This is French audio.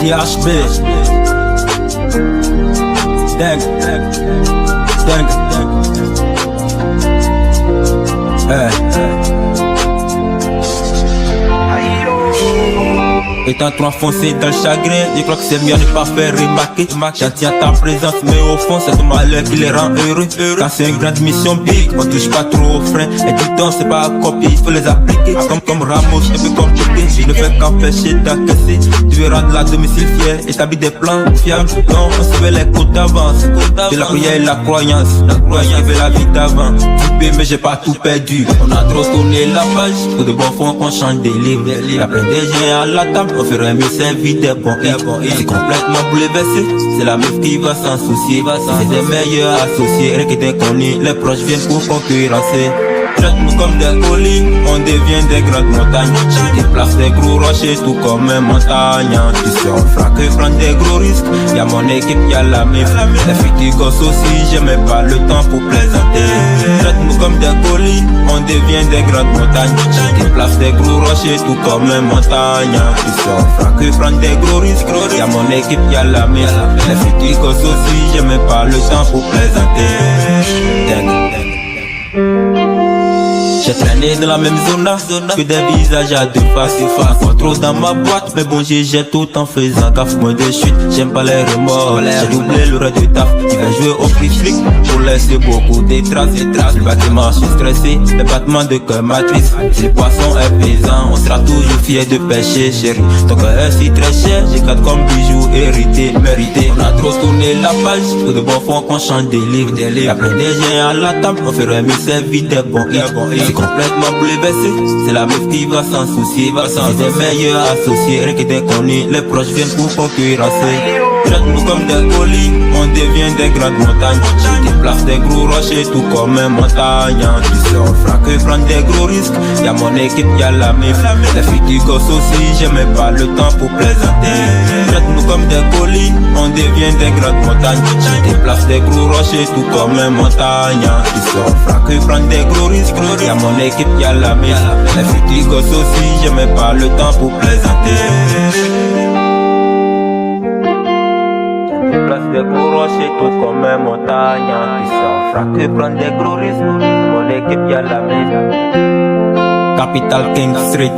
THB. Dingue. Étant trop enfoncé dans le chagrin, je crois que c'est mieux de ne pas faire remarquer. J'en tiens ta présence, mais au fond c'est ton malheur qui les rend heureux. Quand c'est une grande mission big, on touche pas trop aux freins. Et du temps c'est pas à copier, il faut les appliquer. Comme Ramos, un peu comme Piqué. Je ne fais qu'empêcher d'encaisser. Tu verras de la domicile fier, établis des plans fiables. Non, on se fait les côtes d'avance. De la prière et la croyance. Je veux la vie d'avant. Mais j'ai pas tout perdu. On a trop tourné la page. Pour de bons fonds qu'on change des livres. Après des gens à la table, on ferait mieux servir des bons hits. C'est complètement bouleversé. C'est la meuf qui va s'en soucier. C'est des meilleurs associés. Rien qui d'inconnu, les proches viennent pour concurrencer. Traite-nous comme des collines, on devient des grandes montagnes. Je déplace des gros rochers tout comme un montagnard. Tu sais on fera que prendre des gros risques. Y'a mon équipe, y'a la mif. Les filles qui gossent aussi, j'ai même pas le temps pour plaisanter. Traite-nous comme des collines, on devient des grandes montagnes. Je déplace des gros rochers tout comme un montagnard. Tu sais on fera que prendre des gros risques. Y'a mon équipe, y'a la mif. Les filles qui gossent aussi, j'ai même pas le temps pour plaisanter. J'ai traîné dans la même zone que des visages à deux faces. Encore trop dans ma boîte, mais bon j'ai tout en faisant gaffe. Moi de chute, j'aime pas les remords. J'ai doublé le reste du taf. Il va jouer au flic pour laisser beaucoup de traces. Le bâtiment, je suis stressé, les battements de cœur matrice. Si le poisson est pesant, on sera toujours fier de pêcher, chérie. Ton cœur est si très cher, j'ai quatre comme bijoux hérités, mérités. On a trop tourné la page, pour de bons fonds qu'on change des livres. Après des gens à la table, on ferait mieux servir des bons hits. Complètement bouleversé, c'est la meuf qui va s'en soucier. C'est des meilleurs associés, rien que d'inconnu, les proches viennent pour concurrencer. Traite-nous comme des collines, on devient des grandes montagnes. Je déplace des gros rochers tout comme un montagnard. Tu sais on fera que prendre des gros risques. Y'a mon équipe, y'a la mif. Les filles qui gossent aussi, j'ai même pas le temps pour plaisanter. Traite-nous comme des collines, on devient des grandes montagnes. Je déplace des gros rochers tout comme un montagnard. Tu sais on fera que prendre des gros risques. Y'a mon équipe, y'a la mif. Les filles qui gossent aussi, j'ai même pas le temps pour plaisanter. Place des gros rochers tout comme un montagnard. Tu sais on fera que prendre des gros risques. Mon équipe y'a la mif. Capital King Street.